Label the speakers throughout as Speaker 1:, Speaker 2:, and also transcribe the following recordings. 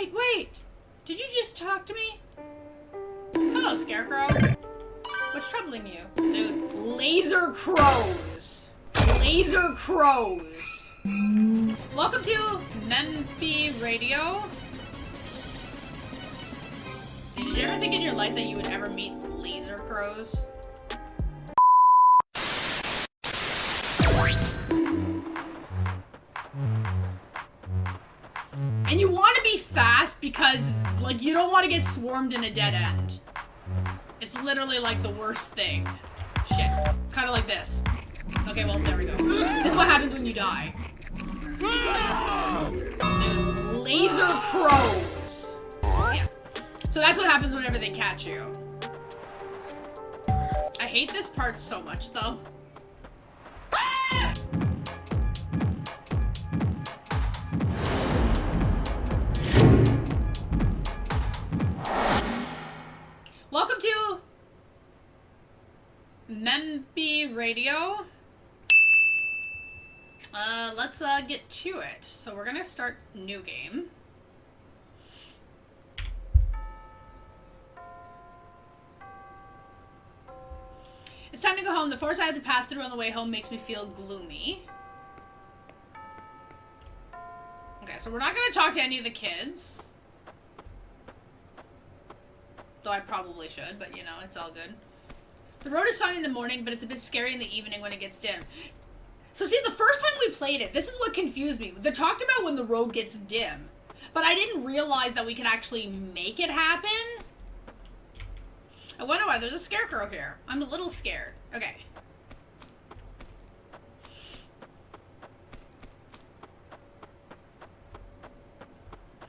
Speaker 1: Wait! Did you just talk to me? Hello, Scarecrow. What's troubling you? Dude, laser crows. Laser crows. Welcome to Mbembe Radio. Did you ever think in your life that you would ever meet laser crows? And you want to be fast because, like, you don't want to get swarmed in a dead end. It's literally, like, the worst thing. Shit. Kind of like this. Okay, well, there we go. This is what happens when you die. Dude, laser crows. Yeah. So that's what happens whenever they catch you. I hate this part so much, though. Welcome to Mbembe Radio. Let's get to it. So we're gonna start new game. It's time to go home. The forest I have to pass through on the way home makes me feel gloomy. Okay, so we're not gonna talk to any of the kids. Though I probably should, but you know, it's all good. The road is fine in the morning, but it's a bit scary in the evening when it gets dim. So see, the first time we played it, this is what confused me. They talked about when the road gets dim, but I didn't realize that we could actually make it happen. I wonder why there's a scarecrow here. I'm a little scared. Okay.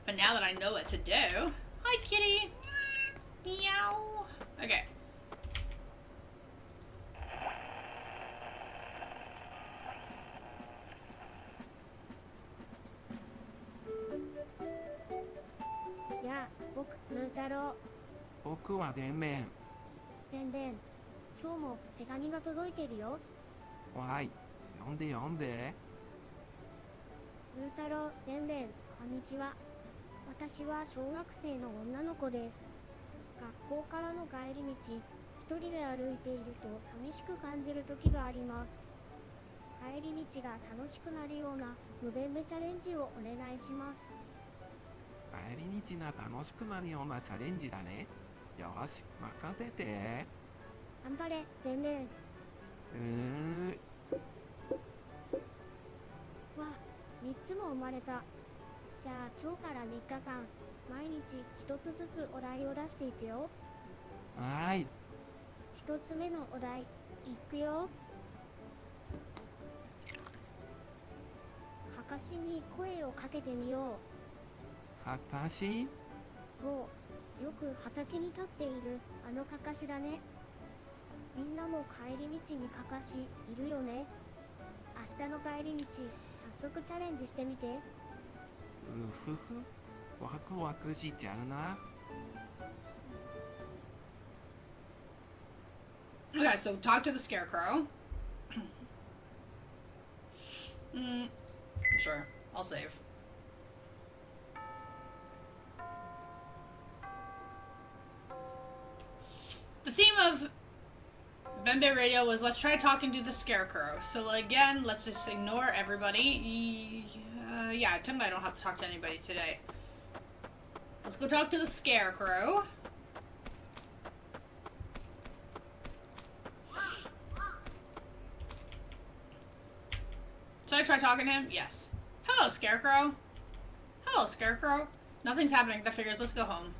Speaker 1: But now that I know what to do... Hi, kitty! Meow. Okay.
Speaker 2: Yeah, 僕、ムー太郎。
Speaker 3: 僕はでんべん。
Speaker 2: でんでん、今日も手紙が届いてるよ。
Speaker 3: わい、読んで読んで。
Speaker 2: ムー太郎、でんでん、こんにちは。私は小学生の女の子です。学校からの帰り道、一人で歩いていると寂しく感じる時があります。帰り道が楽しくなるようなムベンベチャレンジをお願いします。
Speaker 3: 帰り道が楽しくなるようなチャレンジだね。よし、任せて。
Speaker 2: 頑張れ、でんでん。わ、3つも生まれた。じゃあ今日から3日間、毎日1つずつお題を出していくよ。
Speaker 3: はい。
Speaker 2: 1つ目のお題、いくよ。かかしに声をかけてみよう。
Speaker 3: かかし？
Speaker 2: そう、よく畑に立っているあのかかしだね。みんなも帰り道にかかしいるよね。明日の帰り道、早速チャレンジしてみて。
Speaker 3: うふふ、ワクワクしちゃうな。
Speaker 1: Okay, so talk to the scarecrow. Sure, I'll save. The theme of Mbembe Radio was let's try talking to the scarecrow. So again, let's just ignore everybody. Yeah, technically I don't have to talk to anybody today. Let's go talk to the scarecrow. Should I try talking to him? Yes. Hello, Scarecrow. Hello, Scarecrow. Nothing's happening. That figures. Let's go home.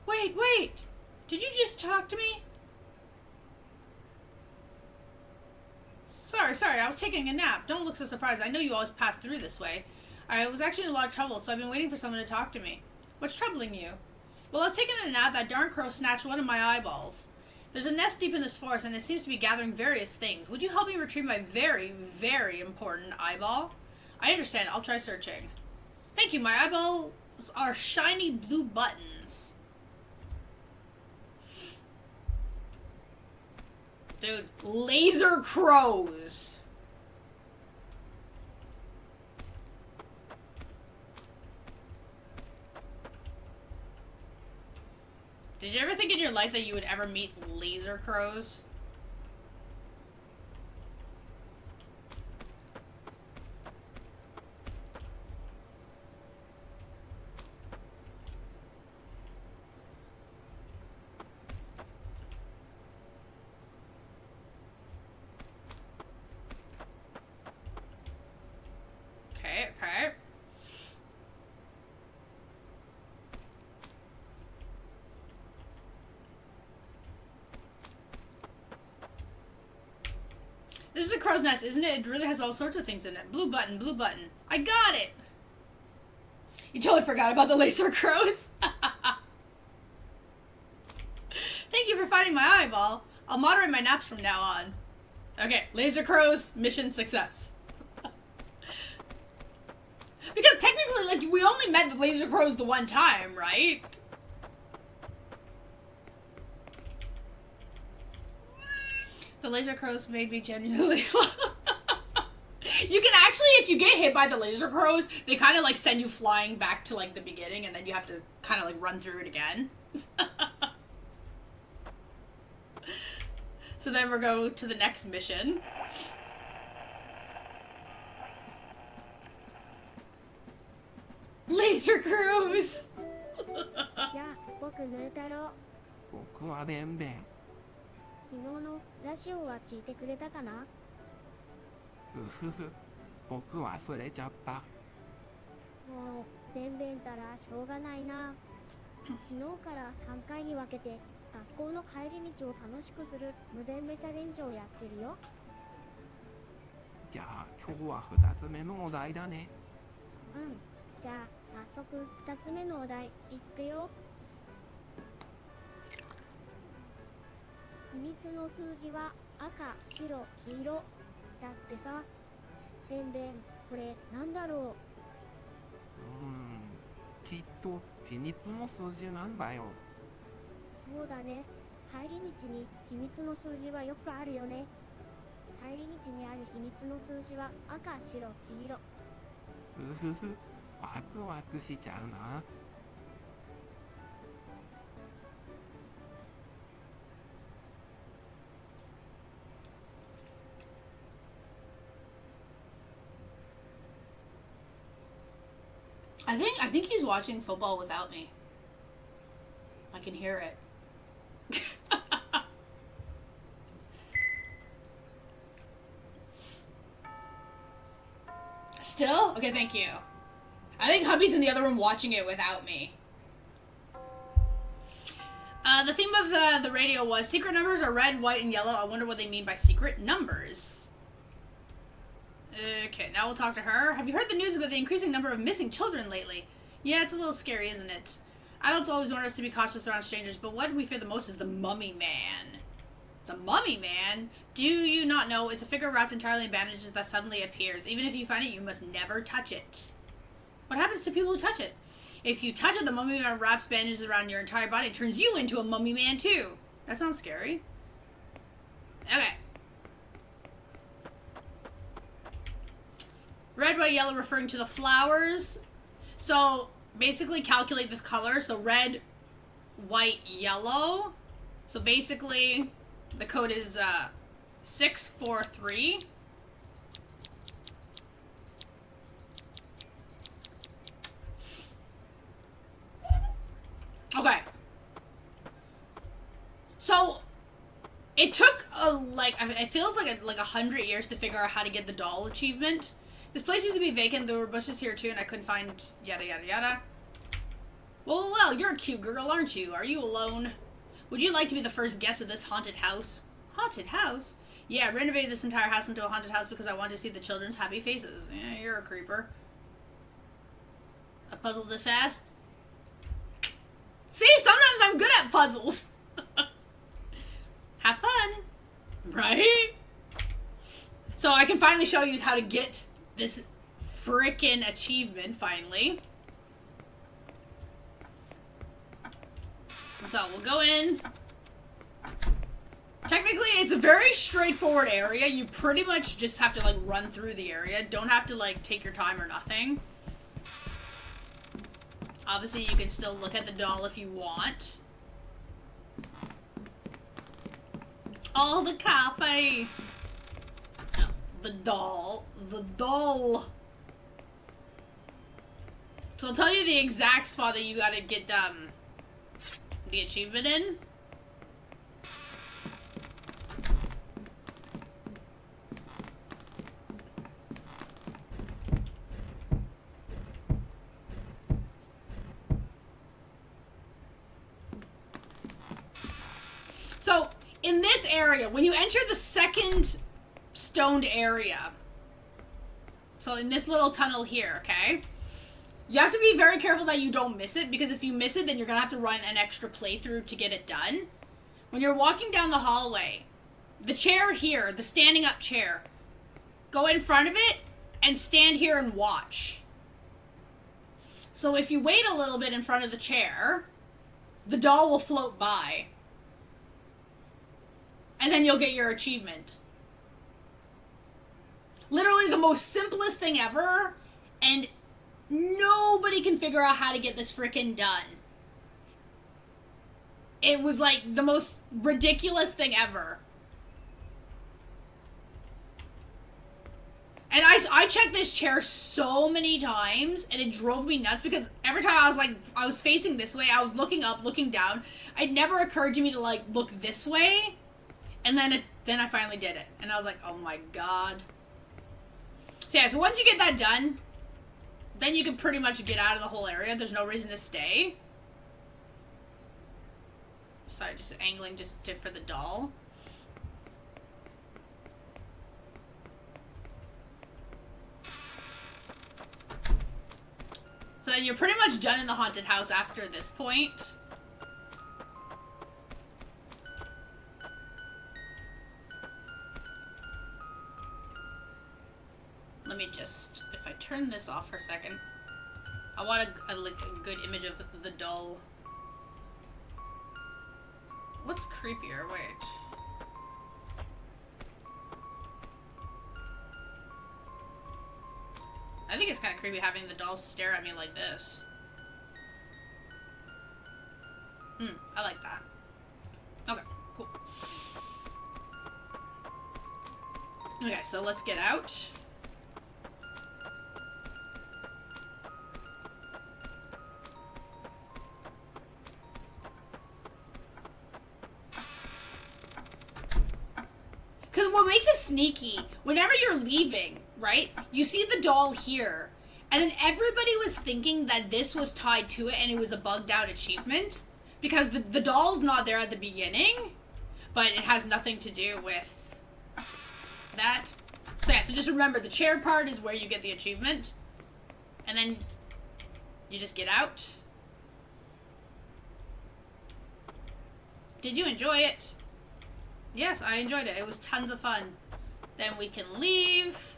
Speaker 1: Wait! Did you just talk to me? Sorry. I was taking a nap. Don't look so surprised. I know you always pass through this way. I was actually in a lot of trouble, so I've been waiting for someone to talk to me. What's troubling you? Well, I was taking a nap. That darn crow snatched one of my eyeballs. There's a nest deep in this forest, and it seems to be gathering various things. Would you help me retrieve my very, very important eyeball? I understand. I'll try searching. Thank you. My eyeballs are shiny blue buttons. Dude, laser crows. Did you ever think in your life that you would ever meet laser crows? Okay, okay. This is a crow's nest, isn't it? It really has all sorts of things in it. Blue button, blue button. I got it! You totally forgot about the laser crows. Thank you for finding my eyeball. I'll moderate my naps from now on. Okay, laser crows, mission success. Because technically, like, we only met the laser crows the one time, right? The laser crows made me genuinely You can actually, if you get hit by the laser crows, they kind of like send you flying back to like the beginning, and then you have to kind of like run through it again. So then we'll go to the next mission. Laser crows!
Speaker 2: やあ、僕ヌー太郎。
Speaker 3: 僕はベンベン。
Speaker 2: 昨日のラジオは聞いてくれたかな？
Speaker 3: うふふ。僕は忘れちゃった。
Speaker 2: もう、べんべんたらしょうがないな。昨日から3回に分けて、学校の帰り道を楽しくする無べんべチャレンジをやってるよ。
Speaker 3: じゃあ今日は2つ目のお題だね。
Speaker 2: うん。じゃあ、早速2つ目のお題、いくよ。秘密の数字は赤、白、黄色。だってさ、べんべん、これなんだろ
Speaker 3: うきっと秘密の数字なんだよ。
Speaker 2: う。そうだね。帰り道に秘密の数字はよくあるよね。帰り道にある秘密の数字は赤、白、黄色。
Speaker 3: うふふ。ワクワクしちゃうな。
Speaker 1: I think he's watching football without me. I can hear it. Still? Okay, thank you. I think hubby's in the other room watching it without me. The theme of the radio was secret numbers are red, white, and yellow. I wonder what they mean by secret numbers. Okay, now we'll talk to her. Have you heard the news about the increasing number of missing children lately? Yeah, it's a little scary, isn't it? Adults always warn us to be cautious around strangers, but what we fear the most is the mummy man. The mummy man? Do you not know? It's a figure wrapped entirely in bandages that suddenly appears. Even if you find it, you must never touch it. What happens to people who touch it? If you touch it, the mummy man wraps bandages around your entire body and turns you into a mummy man too. That sounds scary. Okay. Red, white, yellow referring to the flowers. So, basically calculate the color. So, red, white, yellow. So, basically, the code is 643. Okay. So, it took it feels like 100 years to figure out how to get the doll achievement. This place used to be vacant, there were bushes here too, and I couldn't find yada yada yada. Well, you're a cute girl, aren't you? Are you alone? Would you like to be the first guest of this haunted house? Haunted house? Yeah, I renovated this entire house into a haunted house because I wanted to see the children's happy faces. Yeah, you're a creeper. A puzzle to fast? See, sometimes I'm good at puzzles. Have fun. Right? So I can finally show you how to get this frickin' achievement, finally. So we'll go in. Technically, it's a very straightforward area. You pretty much just have to, run through the area. Don't have to, take your time or nothing. Obviously, you can still look at the doll if you want. all the cafe. No, the doll. The doll. So I'll tell you the exact spot that you gotta get the achievement in. So, in this area, when you enter the second stoned area, so in this little tunnel here, okay, you have to be very careful that you don't miss it, because if you miss it, then you're going to have to run an extra playthrough to get it done. When you're walking down the hallway, the chair here, the standing up chair, go in front of it and stand here and watch. So if you wait a little bit in front of the chair, the doll will float by. And then you'll get your achievement. Literally the most simplest thing ever, and nobody can figure out how to get this frickin' done. It was like the most ridiculous thing ever. And I checked this chair so many times, and it drove me nuts, because every time I was facing this way, I was looking up, looking down. It never occurred to me to, like, look this way. And then I finally did it. And I was like, oh my god. So yeah, so once you get that done, then you can pretty much get out of the whole area. There's no reason to stay. Sorry, just angling for the doll. So then you're pretty much done in the haunted house after this point. Let me just, if I turn this off for a second, I want a good image of the doll. What's creepier? Wait. I think it's kind of creepy having the doll stare at me like this. I like that. Okay, cool. Okay, so let's get out. Because what makes it sneaky, whenever you're leaving, right, you see the doll here, and then everybody was thinking that this was tied to it and it was a bugged out achievement, because the doll's not there at the beginning, but it has nothing to do with that. So yeah, so just remember, the chair part is where you get the achievement, and then you just get out. Did you enjoy it? Yes, I enjoyed it. It was tons of fun. Then we can leave.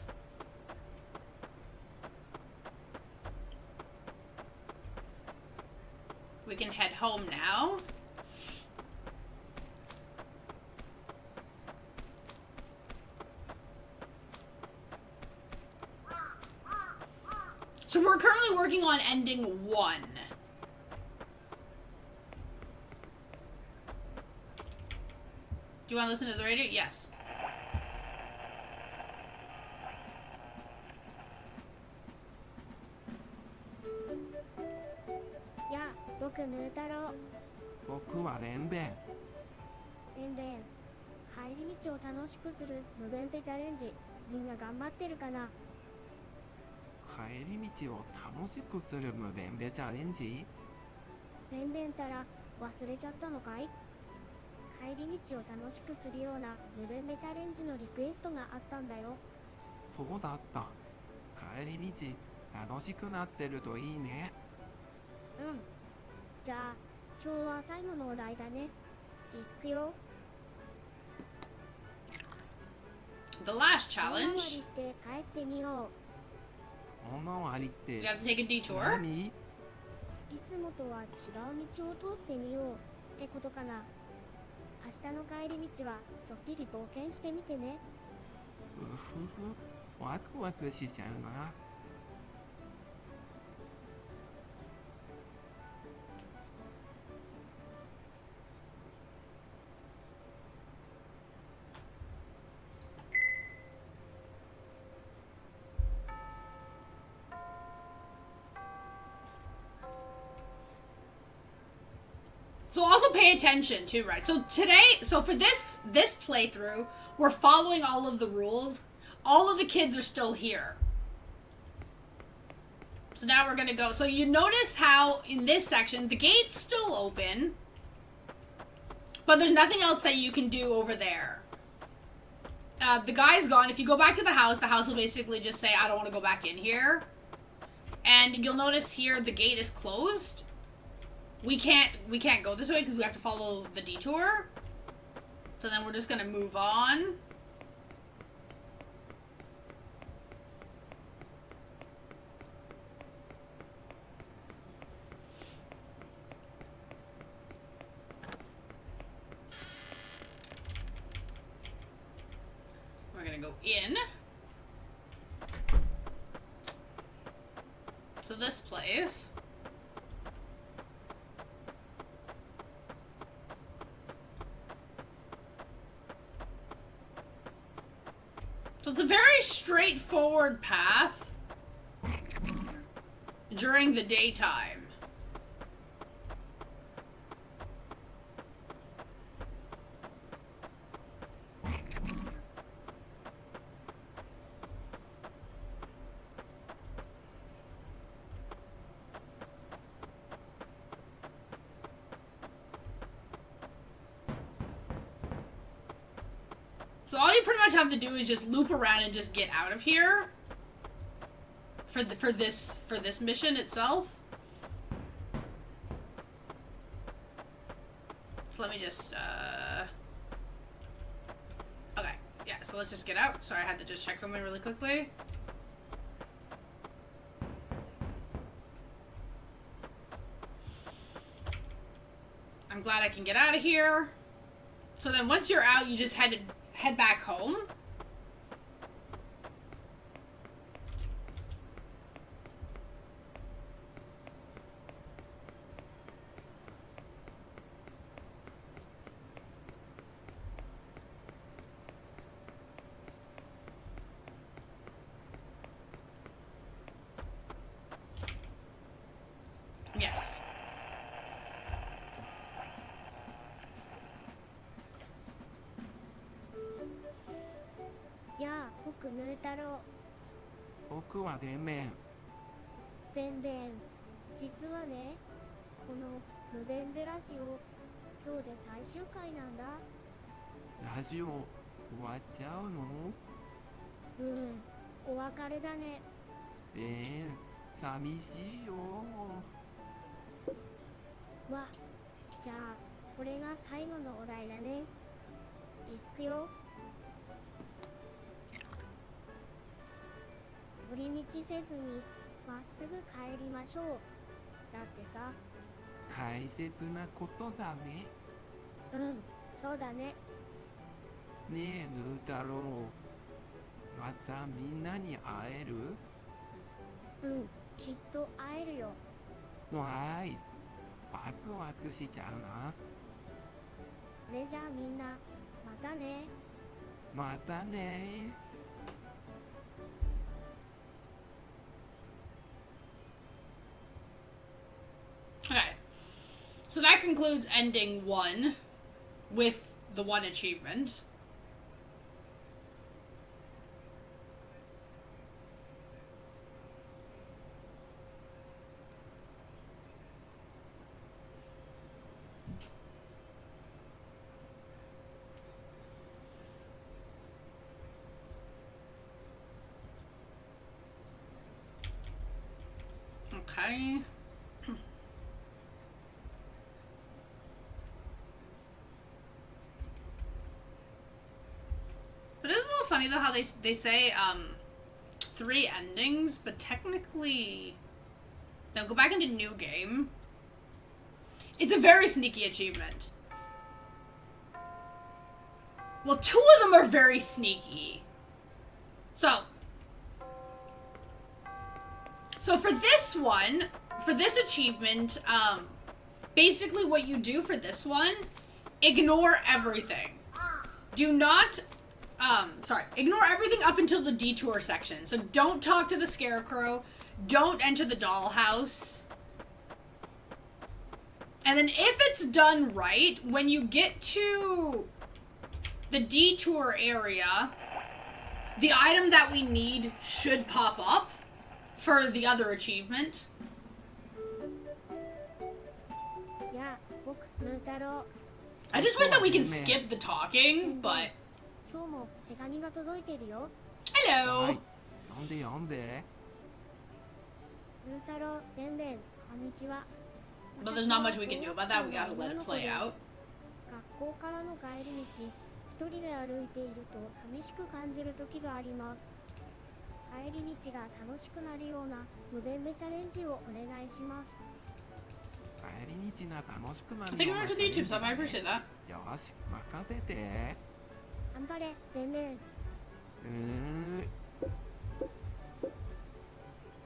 Speaker 1: We can head home now. So we're currently working on ending 1. Do you want to listen to the radio? Yes.
Speaker 2: Yeah, 僕ムー太郎。
Speaker 3: 僕はレンベン。
Speaker 2: レンレン。入り道を楽しくするムベンペチャレンジ。みんな頑張ってるかな。
Speaker 3: 帰り道を楽しくするムベンベチャレンジ。
Speaker 2: レンレンたら忘れちゃったのかい？帰り道を楽しくするようなムベンベチャレンジのリクエストがあったんだよ。
Speaker 3: そうだった。帰り道楽しくなってるといいね。
Speaker 2: うん。じゃあ今日は最後のお題だね。いくよ。
Speaker 1: The last
Speaker 2: 遠回り
Speaker 1: challenge.
Speaker 2: して帰ってみよう。
Speaker 3: 遠回りって
Speaker 1: You have to take a detour.
Speaker 3: 何？
Speaker 2: いつもとは違う道を通ってみようってことかな。明日の帰り道はちょっぴり冒険してみてね。
Speaker 3: うふふ、ワクワクしちゃうな。
Speaker 1: So also pay attention too, right? So for this playthrough, we're following all of the rules. All of the kids are still here. So now we're gonna go. So you notice how in this section, the gate's still open, but there's nothing else that you can do over there. The guy's gone. If you go back to the house will basically just say, I don't want to go back in here. And you'll notice here the gate is closed. We can't go this way because we have to follow the detour. So then we're just gonna move on. We're gonna go in. So this place. So it's a very straightforward path during the daytime. So all you pretty much have to do is just loop around and just get out of here for this mission itself. So let me just okay, yeah, so let's just get out. Sorry, I had to just check something really quickly. I'm glad I can get out of here. So then once you're out, you just head back home. Yes.
Speaker 2: Yeah, 僕ヌー太郎。
Speaker 3: 僕はでめん。
Speaker 2: ベンベン。実はね、このムベンベラジオ、今日で最終回なんだ。
Speaker 3: ラジオ終わっちゃうの？
Speaker 2: お別れだね。
Speaker 3: 寂しいよ。
Speaker 2: わ、じゃあ、これが最後のお題だね。いくよ。寄り道せずにまっすぐ帰りましょう。だってさ。
Speaker 3: 大切なことだね。
Speaker 2: そうだね。
Speaker 3: ねえ、ヌー太郎。またみんなに会える？
Speaker 2: きっと会えるよ。
Speaker 3: わーい。ワクワクしちゃうな。
Speaker 2: それじゃあみんな、またね。
Speaker 3: またね。
Speaker 1: Okay. So that concludes ending 1 with the 1 achievement. Okay. But it is a little funny though how they say 3 endings, but technically they'll go back into new game. It's a very sneaky achievement. Well, 2 of them are very sneaky. So for this one, for this achievement, basically what you do for this one, ignore everything. Do not, ignore everything up until the detour section. So don't talk to the scarecrow, don't enter the dollhouse, And then if it's done right, when you get to the detour area, the item that we need should pop up for the other achievement.
Speaker 2: やあ、僕、ムー太郎。
Speaker 1: I just wish that we can skip the talking, but...
Speaker 2: 今日も手紙が届いてるよ。
Speaker 1: Hello!
Speaker 3: 読んで読んで。
Speaker 2: ムー太郎、ベンベン、こんにちは。
Speaker 1: But there's not much we can do about that. We gotta let it play out.
Speaker 2: 学校からの帰り道、一人で歩いていると寂しく感じる時があります。帰り道が楽しくなるような無弁ベチャレンジをお願いします。
Speaker 3: 帰り道が楽しくなる
Speaker 1: I think I'm watching the YouTube stuff. I appreciate that.
Speaker 3: よし、任せて。
Speaker 2: 頑張れ、ベンベン。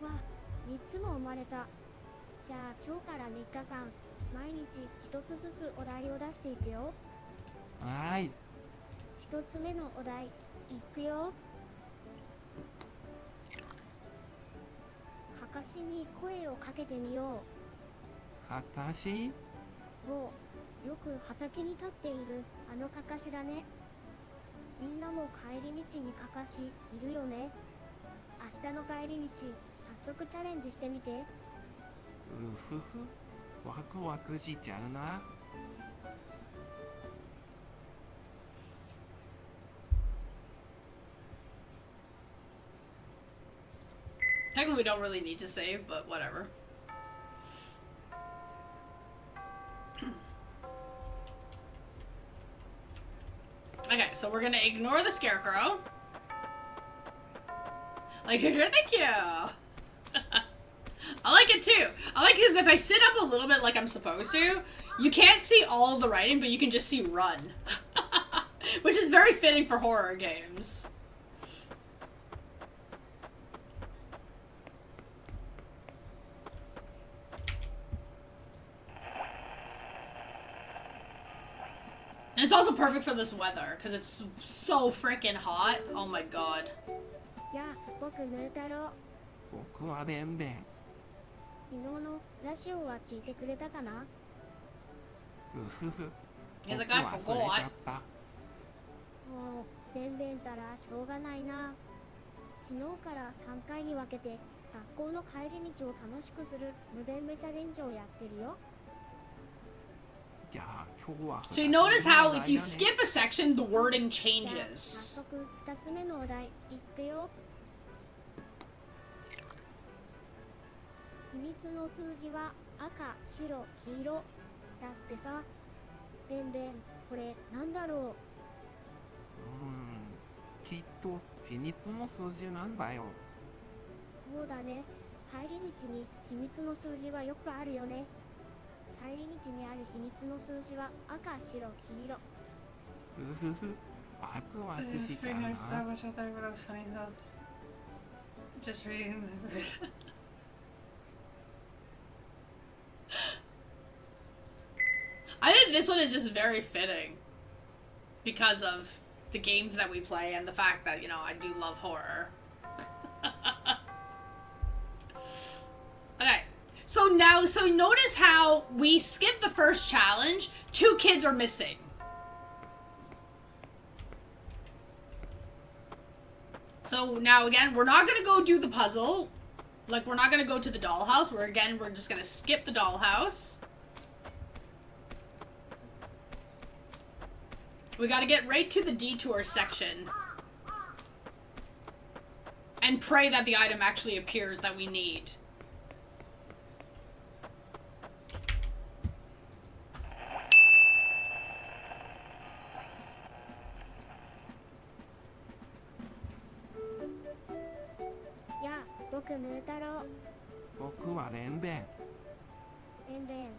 Speaker 2: わあ、3つも生まれた。じゃあ今日から3日間、毎日1つずつお題を出していくよ。
Speaker 3: はーい。
Speaker 2: 1つ目のお題、いくよ。かかしに声をかけてみよう。
Speaker 3: かかし？
Speaker 2: そう、よく畑に立っているあのかかしだね。みんなも帰り道にかかしいるよね。明日の帰り道、早速チャレンジしてみて。
Speaker 3: うふふ、ワクワクしちゃうな。
Speaker 1: Technically, we don't really need to save, but whatever. Okay, so we're gonna ignore the scarecrow. Like, thank you! I like it too. I like it because if I sit up a little bit like I'm supposed to, you can't see all the writing, but you can just see run. Which is very fitting for horror games. And it's also perfect for this weather, because it's so freaking hot. Oh my god.
Speaker 2: やあ、僕ムー太郎。
Speaker 3: 僕はベンベン。
Speaker 2: 昨日のラジオは聞いてくれたかな？
Speaker 3: うふふ。
Speaker 1: He's
Speaker 3: 僕
Speaker 1: like, I
Speaker 3: 忘れちゃ
Speaker 1: forgot.
Speaker 3: った。
Speaker 2: もう、ベンベンたらしょうがないな。昨日から3回に分けて、学校の帰り道を楽しくする無弁ベチャレンジをやってるよ。
Speaker 3: じゃあ今日は。
Speaker 1: So you notice how if you skip a section, the wording
Speaker 2: じゃあ
Speaker 1: changes.
Speaker 2: 早速2つ目のお題、いくよ。秘密の数字は赤、白、黄色。だってさ、ベンベン、これなんだろ
Speaker 3: きっと秘密の数字なんだよ。
Speaker 2: う。そうだね。帰り道に秘密の数字はよくあるよね。帰り道にある秘密の数字は赤、白、黄色。
Speaker 3: うふふ。ワクワクしちゃうな。
Speaker 1: Which I thought that was funny though. Just reading the I think this one is just very fitting because of the games that we play and the fact that, you know, I do love horror. Okay. So notice how we skipped the first challenge. 2 kids are missing. So now again, we're not gonna go do the puzzle. Like, we're not gonna go to the dollhouse. We're just gonna skip the dollhouse. We gotta get right to the detour section. And pray that the item actually appears that we need.
Speaker 2: Yeah, 僕ムー太郎。
Speaker 3: 僕はベンベン。
Speaker 2: ベンベン、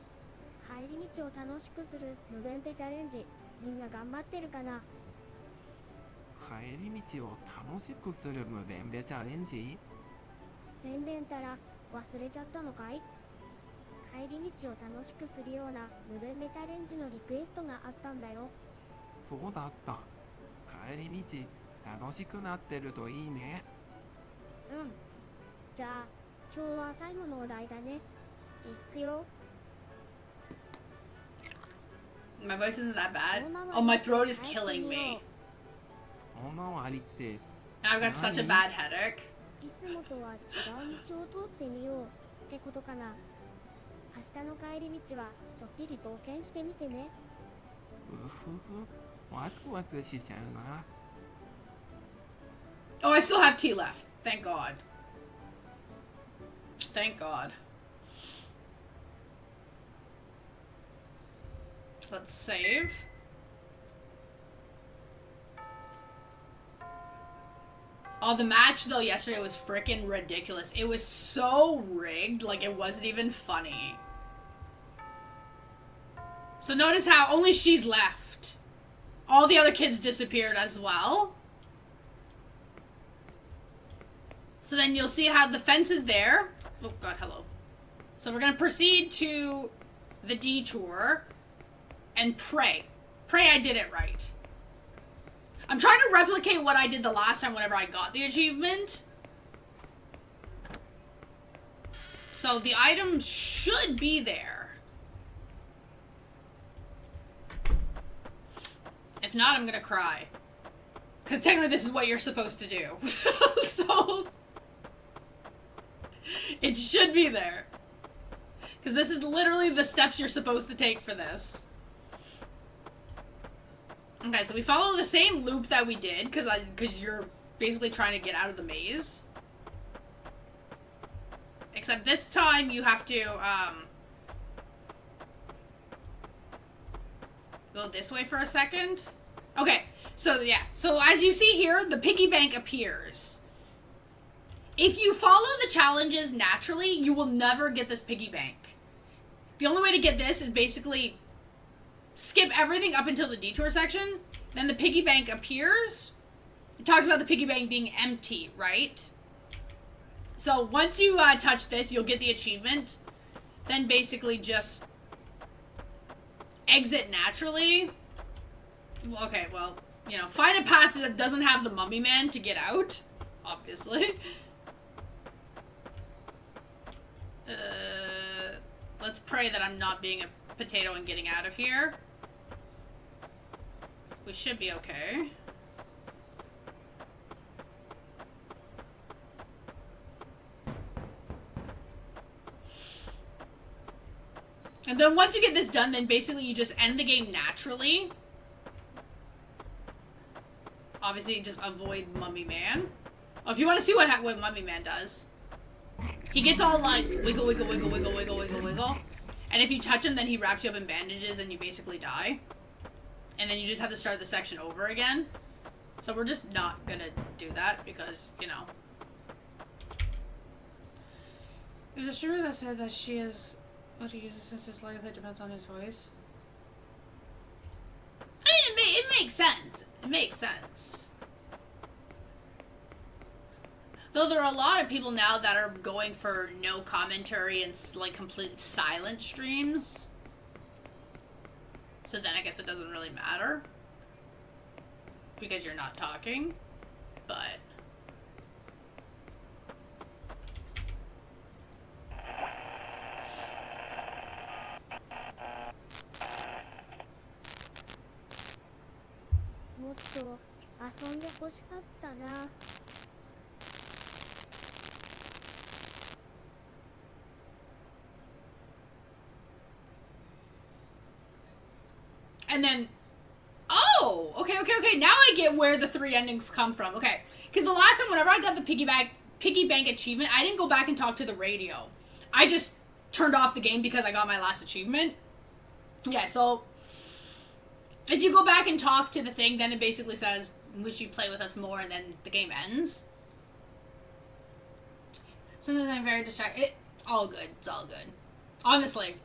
Speaker 2: 帰り道を楽しくする無弁ペチャレンジ、みんな頑張ってるかな？
Speaker 3: 帰り道を楽しくする無弁ベチャレンジ？
Speaker 2: ベンベンたら忘れちゃったのかい？帰り道を楽しくするような無弁ペチャレンジのリクエストがあったんだよ。
Speaker 3: そうだった。帰り道楽しくなってるといいね。
Speaker 2: うん。じゃあ、今日は最後のお題だね。いくよ。
Speaker 1: My voice isn't that bad. Oh, my throat is killing me.
Speaker 3: おまわりって
Speaker 1: And I've got such a bad headache.
Speaker 2: いつもとは違う道を通ってみようってことかな。明日の帰り道はちょっぴり冒険してみてね。
Speaker 3: うふふワクワクしちゃうな
Speaker 1: Oh, I still have tea left. Thank God. Thank God. Let's save. Oh, the match though yesterday was freaking ridiculous. It was so rigged, like it wasn't even funny. So notice how only she's left. All the other kids disappeared as well. So then you'll see how the fence is there. Oh god, hello. So we're gonna proceed to the detour and pray. Pray I did it right. I'm trying to replicate what I did the last time whenever I got the achievement. So the item should be there. If not, I'm gonna cry. Because technically this is what you're supposed to do. So... it should be there. Because this is literally the steps you're supposed to take for this. Okay, so we follow the same loop that we did, because you're basically trying to get out of the maze. Except this time you have to, go this way for a second. Okay, so yeah. So as you see here, the piggy bank appears. If you follow the challenges naturally, you will never get this piggy bank. The only way to get this is basically skip everything up until the detour section. Then the piggy bank appears. It talks about the piggy bank being empty, right? So once you touch this, you'll get the achievement. Then basically just exit naturally. Okay, well, you know, find a path that doesn't have the mummy man to get out, obviously. Let's pray that I'm not being a potato and getting out of here. We should be okay. And then once you get this done, then basically you just end the game naturally. Obviously, just avoid Mummy Man. Oh, if you want to see what Mummy Man does. He gets all like, wiggle, wiggle, wiggle, wiggle, wiggle, wiggle, wiggle. And if you touch him, then he wraps you up in bandages and you basically die. And then you just have to start the section over again. So we're just not gonna do that because, you know. There's a streamer that said that she is what he uses since his life that depends on his voice. I mean, it makes sense. It makes sense. Though there are a lot of people now that are going for no commentary and like complete silent streams. So then I guess it doesn't really matter. Because you're not talking. But...
Speaker 2: もっと遊んでほしかったな。
Speaker 1: And then, oh, okay. Now I get where the 3 endings come from. Okay, because the last time, whenever I got the piggy bank achievement, I didn't go back and talk to the radio. I just turned off the game because I got my last achievement. Yeah, so if you go back and talk to the thing, then it basically says, "Wish you play with us more," and then the game ends. Sometimes I'm very distracted. It's all good. It's all good. Honestly.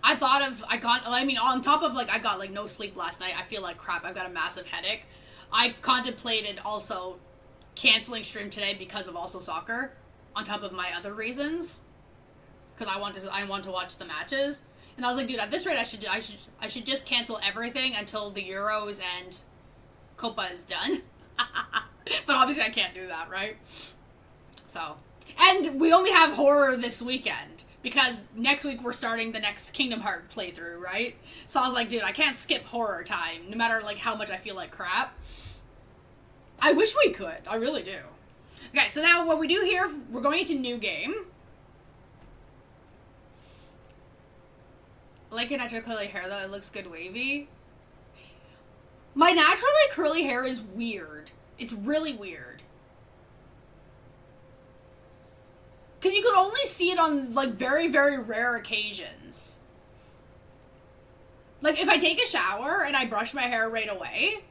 Speaker 1: On top of, like, I got, like, no sleep last night. I feel like crap. I've got a massive headache. I contemplated also canceling stream today because of also soccer, on top of my other reasons. Because I want to watch the matches. And I was like, dude, at this rate, I should just cancel everything until the Euros and Copa is done. But obviously I can't do that, right? So. And we only have horror this weekend. because next week we're starting the next Kingdom Hearts playthrough, right? So I was like, dude, I can't skip horror time, no matter like how much I feel like crap. I wish we could. I really do. Okay, so now what we do here, we're going into new game. I like your natural curly hair though, it looks good wavy. My naturally curly hair is weird. It's really weird. Because you can only see it on, like, very, very rare occasions. Like, if I take a shower and I brush my hair right away,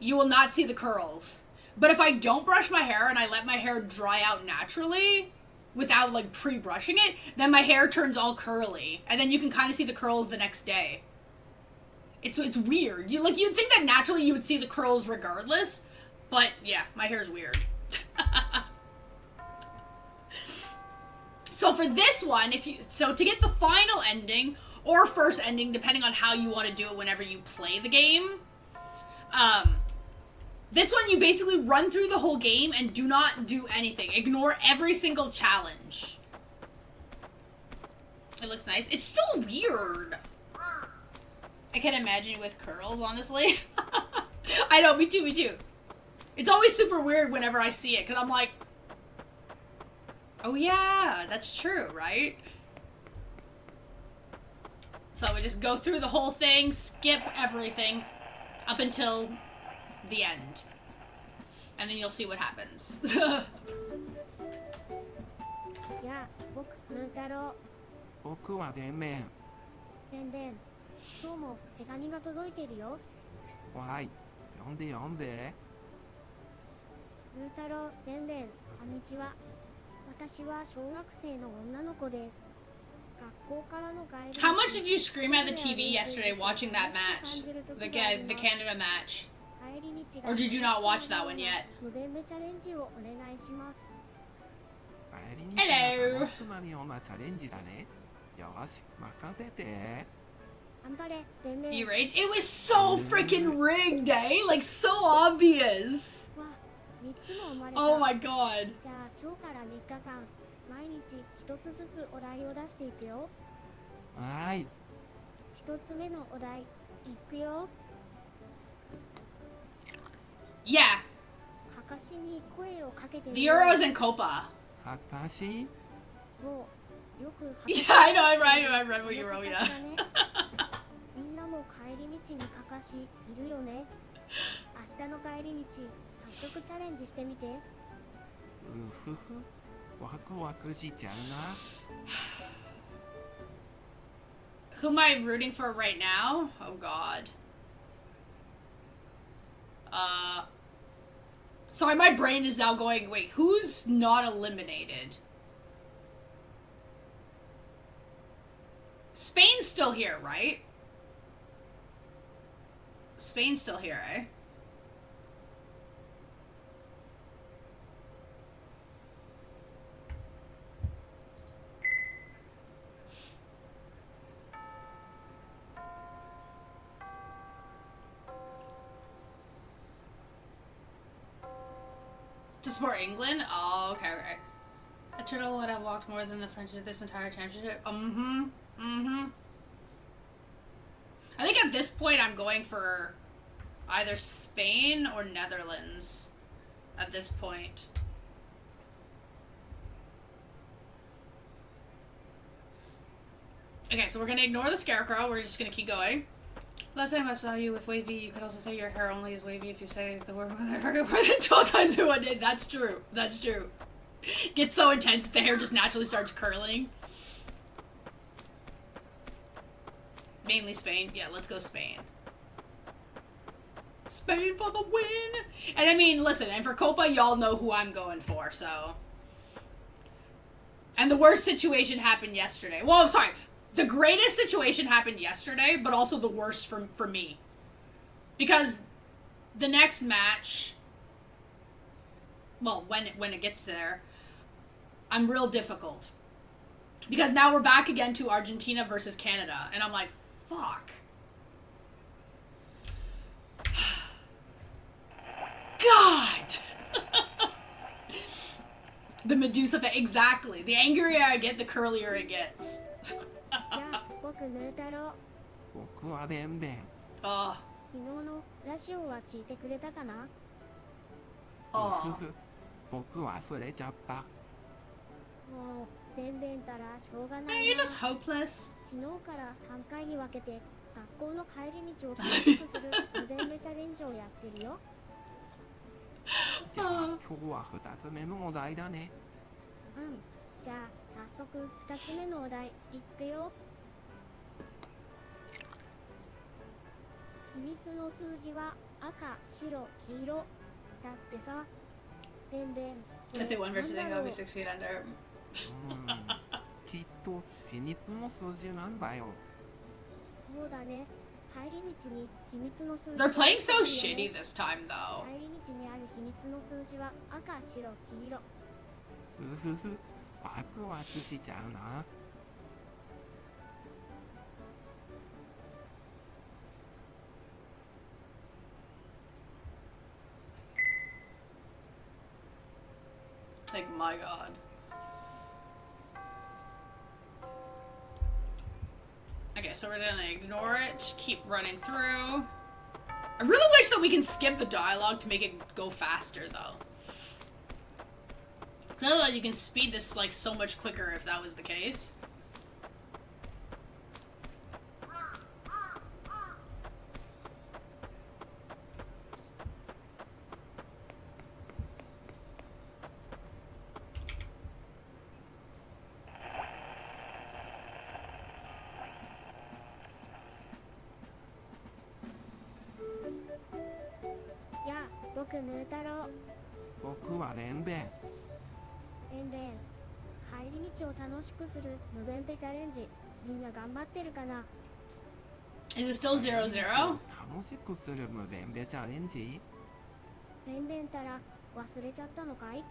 Speaker 1: you will not see the curls. But if I don't brush my hair and I let my hair dry out naturally, without, like, pre-brushing it, then my hair turns all curly. And then you can kind of see the curls the next day. It's weird. You'd think that naturally you would see the curls regardless. But, yeah, my hair's weird. So for this one, to get the final ending, or first ending, depending on how you want to do it whenever you play the game, this one you basically run through the whole game and do not do anything. Ignore every single challenge. It looks nice. It's still weird. I can't imagine you with curls, honestly. I know, me too. It's always super weird whenever I see it, because I'm like, oh yeah, that's true, right? So we just go through the whole thing, skip everything, up until the end. And then you'll see what happens.
Speaker 2: やあ、僕、ムー太郎。
Speaker 3: 僕はでんめん。
Speaker 2: でんでん。今日も手紙が届いてるよ。
Speaker 3: わい、読んで読んで。
Speaker 2: ムー太郎、でんでん、こんにちは。私は小学生の女の子です。学校からの帰り。
Speaker 1: How much did you scream at the TV yesterday watching that match? The Canada match? Or did you not watch that one yet?
Speaker 2: ムベンベチャレンジをお願いします。
Speaker 3: 帰り道が楽しくなるようなチャレンジだね。よし、任せて。
Speaker 2: 頑張れ、でんでん。
Speaker 1: You rage? It was so freaking rigged, eh? Like, so obvious.
Speaker 2: わ、3つも生まれた。
Speaker 1: Oh my god.
Speaker 2: じゃあ今日から3日間、毎日1つずつお題を出していくよ。
Speaker 3: はーい。
Speaker 2: 1つ目のお題、いくよ。
Speaker 1: Yeah.
Speaker 2: かかしに声をかけてみ
Speaker 1: The
Speaker 2: よう。
Speaker 1: Euros and Copa.
Speaker 3: はかし
Speaker 2: そう、よくはかし。
Speaker 1: Yeah, I know, I read what you wrote, yeah.
Speaker 2: みんなも帰り道にかかしいるよね。明日の帰り道、早速チャレンジしてみて。
Speaker 3: うふふ、ワクワクしちゃう
Speaker 1: Who am I rooting for right now? Oh god. Sorry, my brain is now going, wait, who's not eliminated? Spain's still here, right? Spain's still here, eh? To support England? Oh, okay. A turtle would have walked more than the French did this entire championship. I think at this point I'm going for either Spain or Netherlands. At this point. Okay, so we're gonna ignore the scarecrow. We're just gonna keep going. Last time I saw you with wavy, you could also say your hair only is wavy if you say the word motherfucker more than 12 times in one day. That's true. That's true. Gets so intense, the hair just naturally starts curling. Mainly Spain. Yeah, let's go Spain. Spain for the win! And I mean, listen, and for Copa, y'all know who I'm going for, so. And the worst situation happened yesterday. Well, I'm sorry. The greatest situation happened yesterday, but also the worst for me. Because the next match, well, when it gets there, I'm real difficult. Because now we're back again to Argentina versus Canada, and I'm like, fuck. God! The Medusa effect, exactly. The angrier I get, the curlier it gets.
Speaker 2: じゃあ僕ヌー太郎。
Speaker 3: 僕はベンベン。
Speaker 1: Oh,
Speaker 2: 昨日のラジオは聞いてくれたかな？
Speaker 3: う
Speaker 1: oh.
Speaker 3: ふふ。僕忘れちゃった。
Speaker 2: もうベンベンたらしょうがな
Speaker 1: Man,
Speaker 2: い
Speaker 1: you're
Speaker 2: な。
Speaker 1: just hopeless.
Speaker 2: 昨日から3回に分けて学校の帰り道を楽しくする無限目チャレンジをやってるよ。
Speaker 3: じゃあ今日は2つ目のお題だね。
Speaker 2: うん。じゃあ早速2つ目のお題いくよ。秘密の数字は赤、白、黄色。だってさ、ベンベン。
Speaker 1: If they won versus
Speaker 2: なん
Speaker 1: thing,
Speaker 2: だ
Speaker 1: I'll
Speaker 2: ろ
Speaker 1: be
Speaker 2: う。
Speaker 1: 6 feet under.
Speaker 3: きっと秘密の数字なんだよ。
Speaker 2: そうだね。帰り道に秘密の数字
Speaker 1: They're
Speaker 2: が
Speaker 1: playing so
Speaker 2: あるよね。
Speaker 1: shitty this time, though.
Speaker 2: 帰り道にある秘密の数字は赤、白、黄色。
Speaker 3: うふふ。ワクワクしちゃうな。
Speaker 1: Like, my god. Okay, so we're gonna ignore it, keep running through. I really wish that we can skip the dialogue to make it go faster, though. Clearly, you can speed this, like, so much quicker if that was the case.
Speaker 2: Yeah, 僕ヌー太郎。
Speaker 3: 僕はベンベン。
Speaker 2: ベンベン。帰り道を楽しくする無限ペチャレンジ。みんな頑張ってるかな？
Speaker 1: Is it still 0-0?
Speaker 3: 楽しくする無ベンベチャレンジ。
Speaker 2: ベンベンたら忘れちゃったのかい？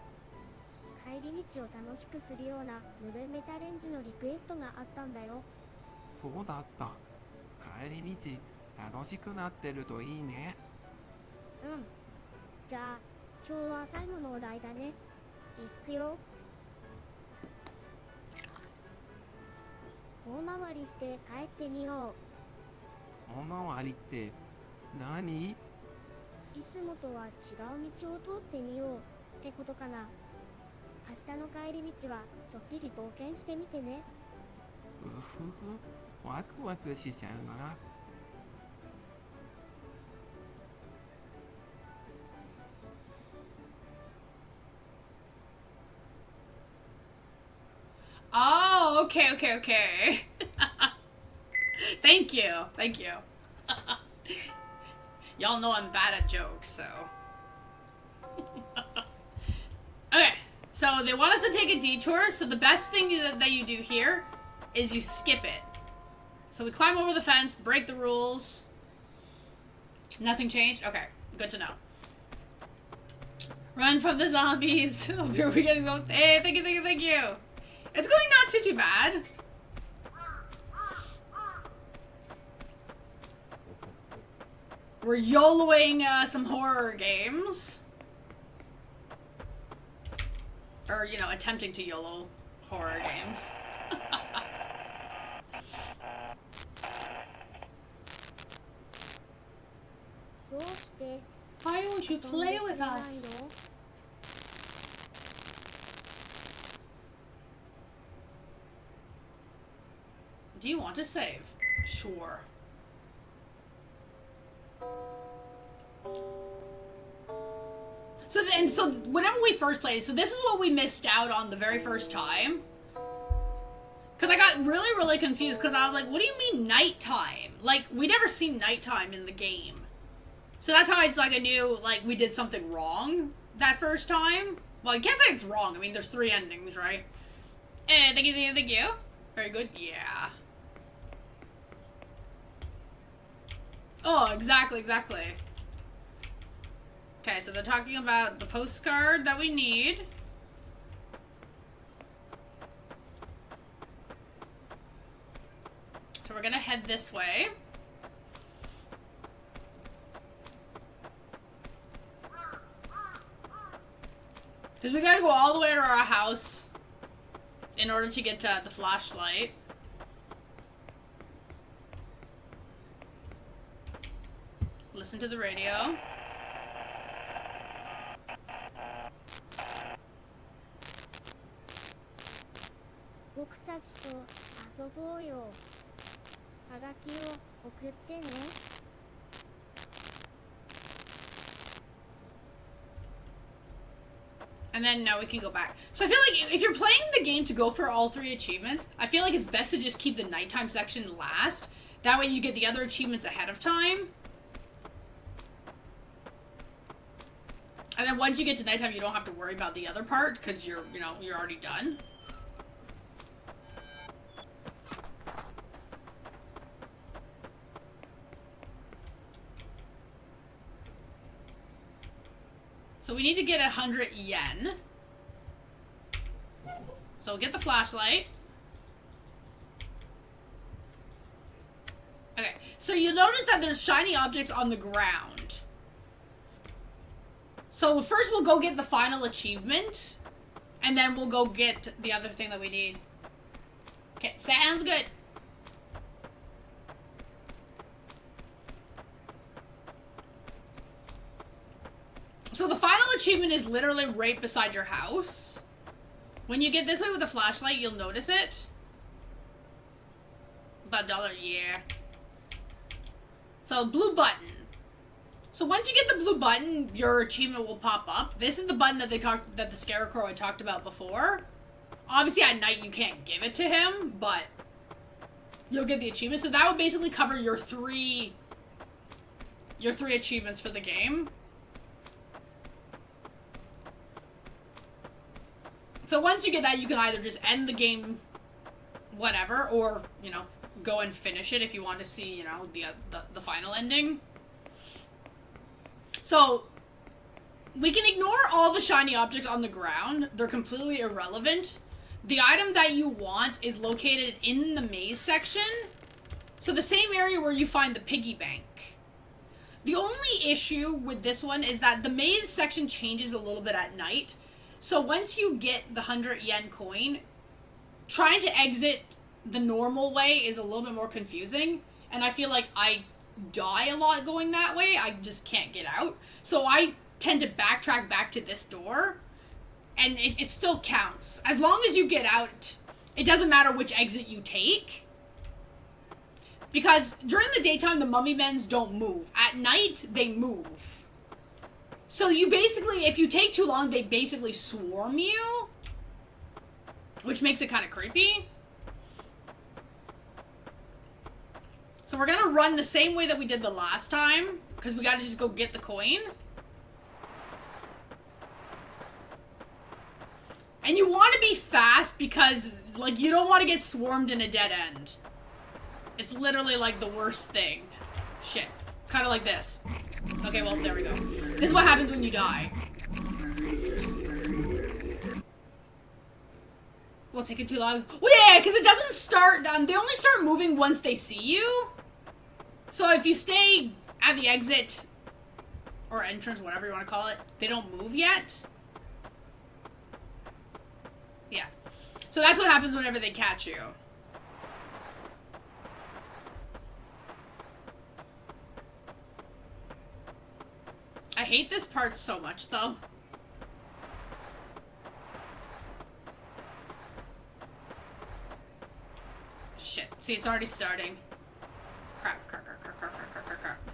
Speaker 2: 帰り道を楽しくするような無限ペチャレンジのリクエストがあったんだよ。
Speaker 3: そうだった。帰り道楽しくなってるといいね。
Speaker 2: うん。じゃあ今日は最後のお題だね。いくよ。大回りして帰ってみよ
Speaker 3: 大回りって何？
Speaker 2: う。いつもとは違う道を通ってみようってことかな。明日の帰り道はちょっぴり冒険してみてね。
Speaker 3: うふふ。ワクワクしちゃうな。
Speaker 1: Oh, okay, okay, okay. Thank you, thank you. Y'all know I'm bad at jokes, so. Okay, so they want us to take a detour, so the best thing that you do here is you skip it. So we climb over the fence, break the rules. Nothing changed? Okay, good to know. Run from the zombies. Oh, here we're getting those. Hey, thank you, thank you, thank you. It's going not too bad. We're YOLOing some horror games. Or, you know, attempting to YOLO horror games. Why won't you play with us? Do you want to save? Sure. So whenever we first played, so this is what we missed out on the very first time. Because I got really confused because I was like, what do you mean nighttime? Like, we never seen nighttime in the game. So that's how it's like I knew, like, we did something wrong that first time. Well, I can't say it's wrong. I mean, there's 3 endings, right? And thank you, thank you, thank you. Very good. Yeah. Oh, exactly. Okay, so they're talking about the postcard that we need. So we're gonna head this way. Because we gotta go all the way to our house in order to get to the flashlight. Listen to the radio. And then now we can go back. So I feel like if you're playing the game to go for all 3 achievements, I feel like it's best to just keep the nighttime section last. That way you get the other achievements ahead of time. And then once you get to nighttime, you don't have to worry about the other part because you're already done. So we need to get 100 yen. So we'll get the flashlight. Okay, so you'll notice that there's shiny objects on the ground. So first we'll go get the final achievement, and then we'll go get the other thing that we need. Okay, sounds good. So the final achievement is literally right beside your house. When you get this way with a flashlight, you'll notice it. About $1, yeah. So, blue button. So once you get the blue button, your achievement will pop up. This is the button that that the Scarecrow I talked about before. Obviously at night you can't give it to him, but you'll get the achievement. So that would basically cover your three achievements for the game. So once you get that, you can either just end the game, whatever, or, go and finish it if you want to see, the final ending. So, we can ignore all the shiny objects on the ground. They're completely irrelevant. The item that you want is located in the maze section. So the same area where you find the piggy bank. The only issue with this one is that the maze section changes a little bit at night. So once you get the 100 yen coin, trying to exit the normal way is a little bit more confusing. And I feel like I die a lot going that way. I just can't get out. So I tend to backtrack back to this door. And it still counts. As long as you get out, it doesn't matter which exit you take. Because during the daytime, the mummy men don't move. At night, they move. So you basically, if you take too long, they basically swarm you. Which makes it kind of creepy. So we're gonna run the same way that we did the last time. Because we gotta just go get the coin. And you want to be fast because, you don't want to get swarmed in a dead end. It's literally, the worst thing. Shit. Kind of like this. Okay, well, there we go. This is what happens when you die. Will it take it too long? Well, yeah, because it doesn't start, they only start moving once they see you. So if you stay at the exit, or entrance, whatever you want to call it, they don't move yet. Yeah. So that's what happens whenever they catch you. I hate this part so much, though. Shit. See, it's already starting. Crap, crap, crap, crap, crap, crap, crap, crap.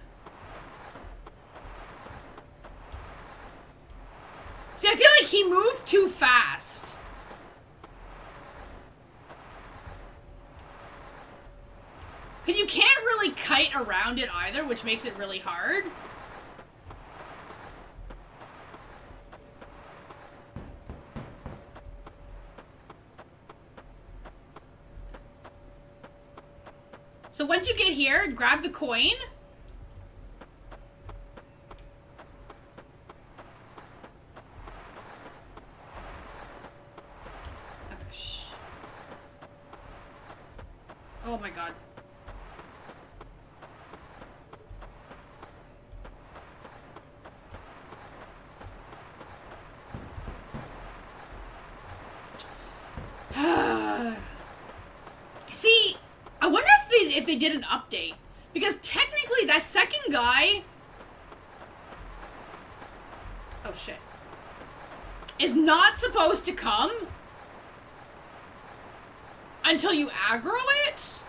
Speaker 1: See, I feel like he moved too fast. Because you can't really kite around it either, which makes it really hard. So once you get here, grab the coin. Okay, shh. Oh my god. if they did an update. Because technically that second guy... Oh shit. Is not supposed to come until you aggro it?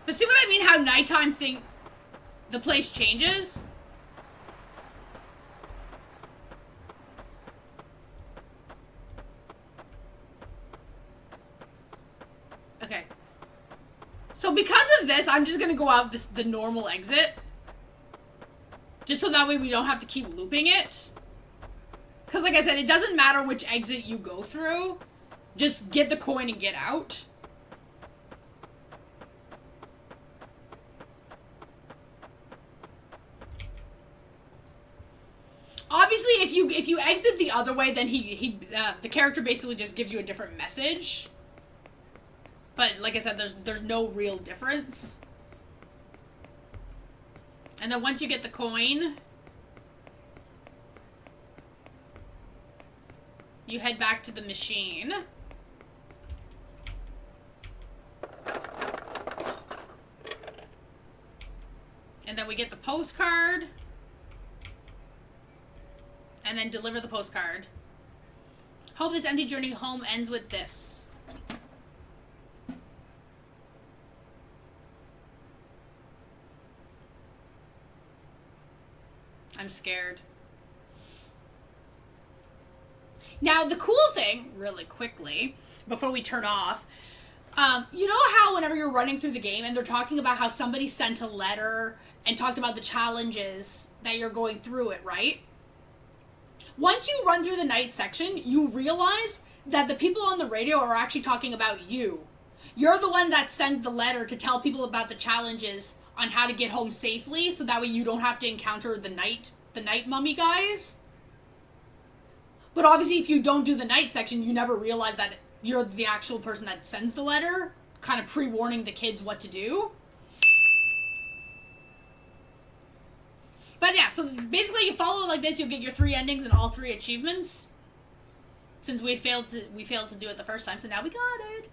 Speaker 1: But see what I mean? How nighttime the place changes? Okay. So because of this, I'm just gonna go out the normal exit. Just so that way we don't have to keep looping it. Because like I said, it doesn't matter which exit you go through. Just get the coin and get out. Obviously, if you exit the other way, then the character basically just gives you a different message. But like I said, there's no real difference. And then once you get the coin, you head back to the machine. And then we get the postcard. And then deliver the postcard. Hope this empty journey home ends with this. I'm scared. Now, the cool thing, really quickly, before we turn off, you know how whenever you're running through the game and they're talking about how somebody sent a letter and talked about the challenges that you're going through it, right? Once you run through the night section, you realize that the people on the radio are actually talking about you. You're the one that sent the letter to tell people about the challenges on how to get home safely, so that way you don't have to encounter the night mummy guys. But obviously if you don't do the night section, you never realize that you're the actual person that sends the letter, kind of pre-warning the kids what to do. But yeah, so basically you follow it like this, you'll get your 3 endings and all 3 achievements. Since we failed to do it the first time, so now we got it.